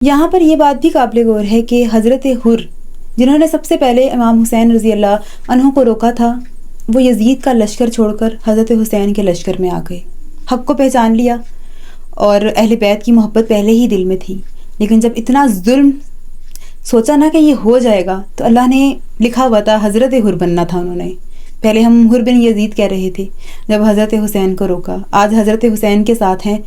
یہاں پر یہ بات بھی قابل غور ہے کہ حضرت حر جنہوں نے سب سے پہلے امام حسین رضی اللہ عنہ کو روکا تھا، وہ یزید کا لشکر چھوڑ کر حضرت حسین کے لشکر میں آ گئے، حق کو پہچان لیا اور اہل بیت کی محبت پہلے ہی دل میں تھی، لیکن جب اتنا ظلم سوچا نا کہ یہ ہو جائے گا تو اللہ نے لکھا ہوا تھا حضرت حر بننا تھا انہوں نے۔ پہلے ہم حر بن یزید کہہ رہے تھے، جب حضرت حسین کو روکا، آج حضرت حسین کے ساتھ ہیں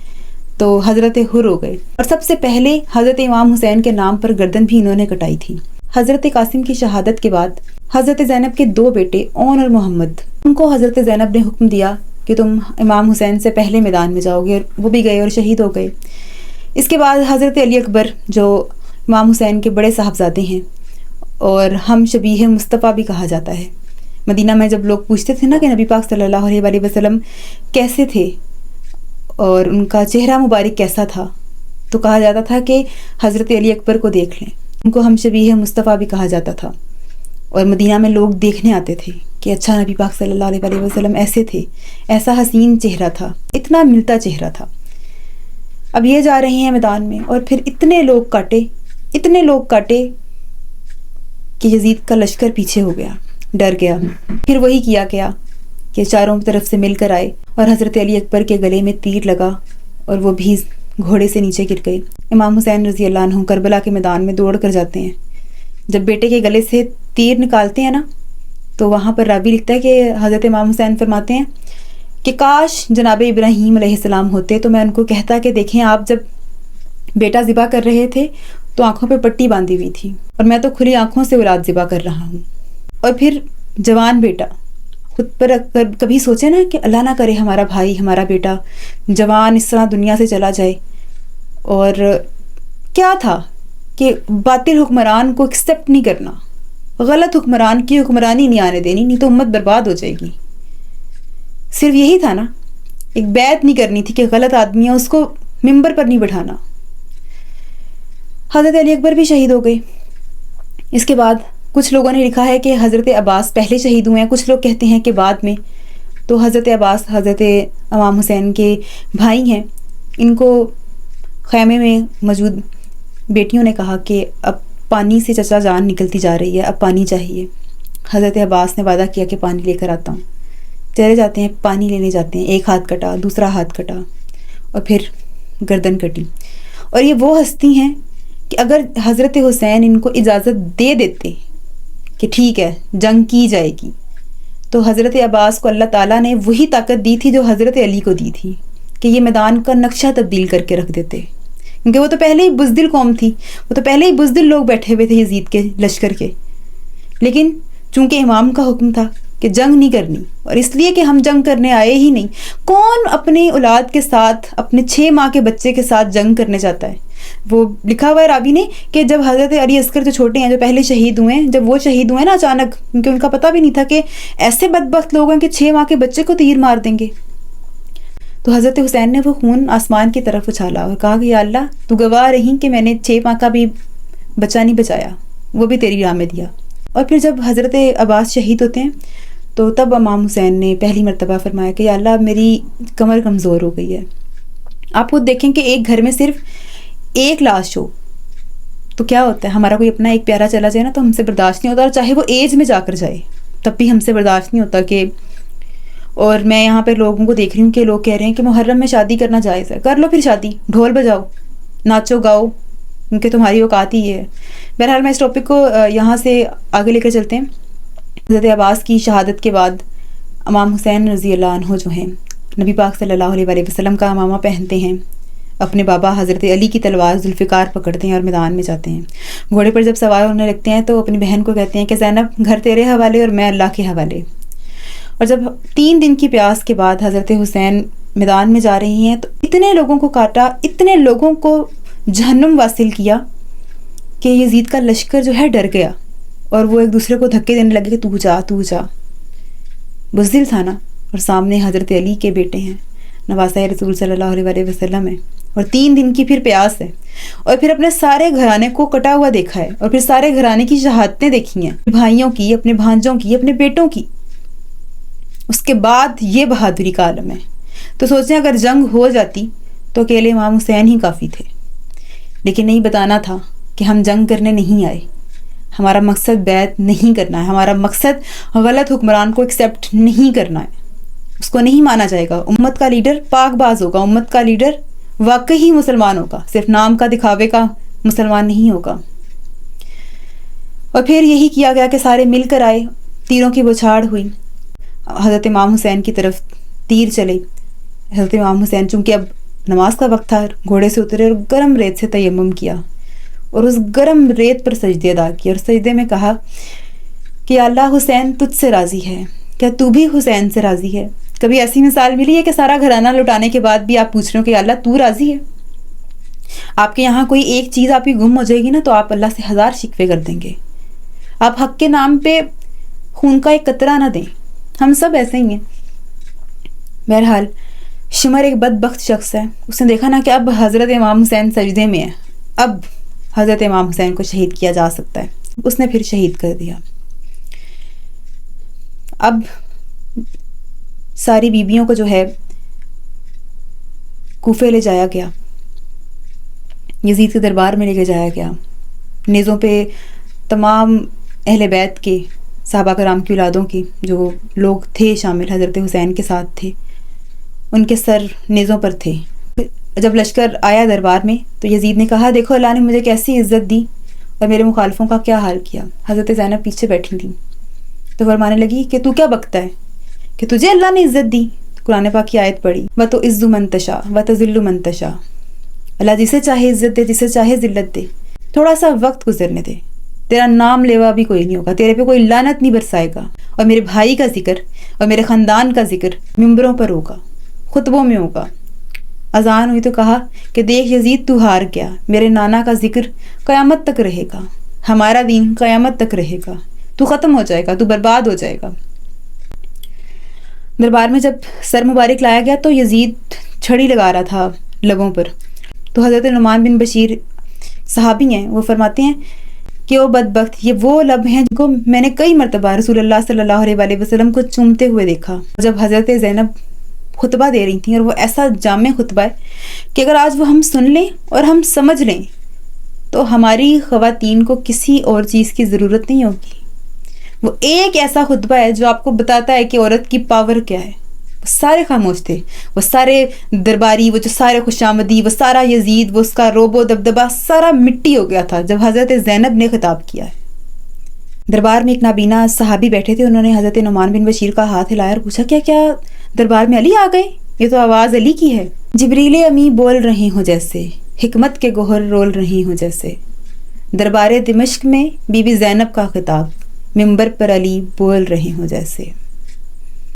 تو حضرت حر ہو گئے۔ اور سب سے پہلے حضرت امام حسین کے نام پر گردن بھی انہوں نے کٹائی تھی۔ حضرت قاسم کی شہادت کے بعد حضرت زینب کے 2 بیٹے اون اور محمد، ان کو حضرت زینب نے حکم دیا کہ تم امام حسین سے پہلے میدان میں جاؤ گے، اور وہ بھی گئے اور شہید ہو گئے۔ اس کے بعد حضرت علی اکبر جو امام حسین کے بڑے صاحبزادے ہیں اور ہم شبیہ مصطفیٰ بھی کہا جاتا ہے، مدینہ میں جب لوگ پوچھتے تھے نا کہ نبی پاک صلی اللہ علیہ وآلہ وسلم کیسے تھے اور ان کا چہرہ مبارک کیسا تھا، تو کہا جاتا تھا کہ حضرت علی اکبر کو دیکھ لیں، ان کو ہم شبیہ مصطفیٰ بھی کہا جاتا تھا، اور مدینہ میں لوگ دیکھنے آتے تھے کہ اچھا نبی پاک صلی اللہ علیہ وآلہ وسلم ایسے تھے، ایسا حسین چہرہ تھا، اتنا ملتا چہرہ تھا۔ اب یہ جا رہے ہیں میدان میں اور پھر اتنے لوگ کاٹے کہ یزید کا لشکر پیچھے ہو گیا، ڈر گیا۔ پھر وہی کیا گیا کہ چاروں طرف سے مل کر آئے اور حضرت علی اکبر کے گلے میں تیر لگا اور وہ بھی گھوڑے سے نیچے گر گئے۔ امام حسین رضی اللہ عنہ کربلا کے میدان میں دوڑ کر جاتے ہیں، جب بیٹے کے گلے سے تیر نکالتے ہیں نا تو وہاں پر راوی لکھتا ہے کہ حضرت امام حسین فرماتے ہیں کہ کاش جناب ابراہیم علیہ السلام ہوتے تو میں ان کو کہتا کہ دیکھیں آپ جب بیٹا ذبح کر رہے تھے تو آنکھوں پہ پٹی باندھی ہوئی تھی، اور میں تو کھلی آنکھوں سے اولاد ذبح کر رہا ہوں۔ اور پھر جوان بیٹا، خود پر کبھی سوچے نا کہ اللہ نہ کرے ہمارا بھائی، ہمارا بیٹا جوان اس طرح دنیا سے چلا جائے، اور کیا تھا کہ باطل حکمران کو ایکسیپٹ نہیں کرنا، غلط حکمران کی حکمرانی نہیں آنے دینی، نہیں تو امت برباد ہو جائے گی۔ صرف یہی تھا نا، ایک بیعت نہیں کرنی تھی کہ غلط آدمی ہے اس کو ممبر پر نہیں بٹھانا۔ حضرت علی اکبر بھی شہید ہو گئے۔ اس کے بعد کچھ لوگوں نے لکھا ہے کہ حضرت عباس پہلے شہید ہوئے ہیں، کچھ لوگ کہتے ہیں کہ بعد میں۔ تو حضرت عباس حضرت امام حسین کے بھائی ہیں، ان کو خیمے میں موجود بیٹیوں نے کہا کہ اب پانی سے چچا جان نکلتی جا رہی ہے، اب پانی چاہیے۔ حضرت عباس نے وعدہ کیا کہ پانی لے کر آتا ہوں۔ چلے جاتے ہیں، پانی لینے جاتے ہیں، ایک ہاتھ کٹا، دوسرا ہاتھ کٹا، اور پھر گردن کٹی۔ اور یہ وہ ہستی ہیں کہ اگر حضرت حسین ان کو اجازت دے دیتے کہ ٹھیک ہے جنگ کی جائے گی، تو حضرت عباس کو اللہ تعالیٰ نے وہی طاقت دی تھی جو حضرت علی کو دی تھی کہ یہ میدان کا نقشہ تبدیل کر کے رکھ دیتے، کیونکہ وہ تو پہلے ہی بزدل قوم تھی، وہ تو پہلے ہی بزدل لوگ بیٹھے ہوئے تھے یزید کے لشکر کے۔ لیکن چونکہ امام کا حکم تھا کہ جنگ نہیں کرنی، اور اس لیے کہ ہم جنگ کرنے آئے ہی نہیں، کون اپنی اولاد کے ساتھ، اپنے 6 ماہ کے بچے کے ساتھ جنگ کرنے جاتا ہے؟ وہ لکھا ہوا ہے راوی نے کہ جب حضرت علی اصغر جو چھوٹے ہیں، جو پہلے شہید ہوئے ہیں، جب وہ شہید ہوئے نا اچانک، کیونکہ ان کا پتہ بھی نہیں تھا کہ ایسے بدبخت لوگ ہیں کہ 6 ماہ کے بچے کو تیر مار دیں گے، تو حضرت حسین نے وہ خون آسمان کی طرف اچھالا اور کہا کہ یا اللہ تو گواہ رہی کہ میں نے 6 ماہ کا بھی بچہ نہیں بچایا، وہ بھی تیری راہ میں دیا۔ اور پھر جب حضرت عباس شہید ہوتے ہیں تو تب امام حسین نے پہلی مرتبہ فرمایا کہ یا اللہ میری کمر کمزور ہو گئی ہے۔ آپ خود دیکھیں کہ ایک گھر میں صرف ایک لاش ہو تو کیا ہوتا ہے، ہمارا کوئی اپنا ایک پیارا چلا جائے نا تو ہم سے برداشت نہیں ہوتا، اور چاہے وہ ایج میں جا کر جائے تب بھی ہم سے برداشت نہیں ہوتا کہ۔ اور میں یہاں پہ لوگوں کو دیکھ رہی ہوں کہ لوگ کہہ رہے ہیں کہ محرم میں شادی کرنا جائز ہے، کر لو پھر شادی، ڈھول بجاؤ، ناچو گاؤ، کیونکہ تمہاری اوقات ہی ہے۔ بہرحال میں اس ٹاپک کو یہاں سے آگے لے کر چلتے ہیں۔ حضرت عباس کی شہادت کے بعد امام حسین رضی اللہ عنہ جو ہیں نبی پاک صلی اللہ علیہ وآلہ وسلم کا امامہ پہنتے ہیں، اپنے بابا حضرت علی کی تلوار ذوالفقار پکڑتے ہیں اور میدان میں جاتے ہیں۔ گھوڑے پر جب سوار ہونے لگتے ہیں تو اپنی بہن کو کہتے ہیں کہ زینب گھر تیرے حوالے اور میں اللہ کے حوالے۔ اور جب 3 دن کی پیاس کے بعد حضرت حسین میدان میں جا رہی ہیں تو اتنے لوگوں کو کاٹا، اتنے لوگوں کو جہنم واصل کیا کہ یزید کا لشکر جو ہے ڈر گیا، اور وہ ایک دوسرے کو دھکے دینے لگے کہ تو جا تو جا۔ بزدل تھا نا، اور سامنے حضرت علی کے بیٹے ہیں، نواسہ رسول صلی اللہ علیہ وآلہ وسلم ہے، اور 3 دن کی پھر پیاس ہے، اور پھر اپنے سارے گھرانے کو کٹا ہوا دیکھا ہے، اور پھر سارے گھرانے کی شہادتیں دیکھی ہیں، بھائیوں کی، اپنے بھانجوں کی، اپنے بیٹوں کی۔ اس کے بعد یہ بہادری کا عالم ہے۔ تو سوچیں اگر جنگ ہو جاتی تو اکیلے امام حسین ہی کافی تھے، لیکن نہیں بتانا تھا کہ ہم جنگ کرنے نہیں آئے، ہمارا مقصد بیعت نہیں کرنا ہے، ہمارا مقصد غلط حکمران کو ایکسیپٹ نہیں کرنا ہے، اس کو نہیں مانا جائے گا۔ امت کا لیڈر پاک باز ہوگا، امت کا لیڈر واقعی مسلمان ہوگا، صرف نام کا دکھاوے کا مسلمان نہیں ہوگا۔ اور پھر یہی کیا گیا کہ سارے مل کر آئے، تیروں کی بوچھاڑ ہوئی، حضرت امام حسین کی طرف تیر چلے۔ حضرت امام حسین چونکہ اب نماز کا وقت تھا، گھوڑے سے اترے اور گرم ریت سے تیمم کیا اور اس گرم ریت پر سجدے ادا کیے اور سجدے میں کہا کہ اللہ حسین تجھ سے راضی ہے، کیا تو بھی حسین سے راضی ہے؟ کبھی ایسی مثال ملی ہے کہ سارا گھرانہ لٹانے کے بعد بھی آپ پوچھ رہے ہو کہ اللہ تو راضی ہے؟ آپ کے یہاں کوئی ایک چیز آپ کی گم ہو جائے گی نا تو آپ اللہ سے 1000 شکوے کر دیں گے۔ آپ حق کے نام پہ خون کا ایک قطرہ نہ دیں، ہم سب ایسے ہی ہیں۔ بہرحال شمر ایک بدبخت شخص ہے، اس نے دیکھا نا کہ اب حضرت امام حسین سجدے میں ہے، اب حضرت امام حسین کو شہید کیا جا سکتا ہے، اس نے پھر شہید کر دیا۔ اب ساری بیویوں کو جو ہے کوفے لے جایا گیا، یزید کے دربار میں لے کے جایا گیا، نیزوں پہ تمام اہل بیت کے، صحابہ کرام کی اولادوں کے جو لوگ تھے شامل حضرت حسین کے ساتھ تھے، ان کے سر نیزوں پر تھے۔ جب لشکر آیا دربار میں تو یزید نے کہا دیکھو اللہ نے مجھے کیسی عزت دی اور میرے مخالفوں کا کیا حال کیا۔ حضرت زینب پیچھے بیٹھی تھیں تو فرمانے لگی کہ تو کیا بکتا ہے کہ تجھے اللہ نے عزت دی؟ قرآن پاک کی آیت پڑھی، وَتُعِزُّ مَن تَشَاءُ وَتُذِلُّ مَن تَشَاءُ، اللہ جسے چاہے عزت دے، جسے چاہے ذلت دے، تھوڑا سا وقت گزرنے دے، تیرا نام لیوا بھی کوئی نہیں ہوگا، تیرے پہ کوئی لعنت نہیں برسائے گا، اور میرے بھائی کا ذکر اور میرے خاندان کا ذکر ممبروں پر ہوگا، خطبوں میں ہوگا۔ اذان ہوئی تو کہا کہ دیکھ یزید تو ہار گیا، میرے نانا کا ذکر قیامت تک رہے گا، ہمارا دین قیامت تک رہے گا، تو ختم ہو جائے گا، تو برباد ہو جائے گا۔ دربار میں جب سر مبارک لایا گیا تو یزید چھڑی لگا رہا تھا لبوں پر، تو حضرت نعمان بن بشیر صحابی ہیں، وہ فرماتے ہیں کہ وہ بدبخت، یہ وہ لب ہیں جن کو میں نے کئی مرتبہ رسول اللہ صلی اللہ علیہ وآلہ وسلم کو چومتے ہوئے دیکھا۔ جب حضرت زینب خطبہ دے رہی تھیں، اور وہ ایسا جامع خطبہ ہے کہ اگر آج وہ ہم سن لیں اور ہم سمجھ لیں تو ہماری خواتین کو کسی اور چیز کی ضرورت نہیں ہوگی۔ وہ ایک ایسا خطبہ ہے جو آپ کو بتاتا ہے کہ عورت کی پاور کیا ہے۔ وہ سارے خاموش تھے، وہ سارے درباری، وہ جو سارے خوشامدی، وہ سارا یزید، وہ اس کا روب و دبدبہ سارا مٹی ہو گیا تھا جب حضرت زینب نے خطاب کیا ہے۔ دربار میں ایک نابینا صحابی بیٹھے تھے، انہوں نے حضرت نعمان بن بشیر کا ہاتھ ہلایا اور پوچھا کیا دربار میں علی آ گئے؟ یہ تو آواز علی کی ہے۔ جبریل امی بول رہی ہوں جیسے، حکمت کے گوہر رول رہی ہوں جیسے، دربار دمشق میں بی بی زینب کا خطاب، منبر پر علی بول رہے ہوں جیسے۔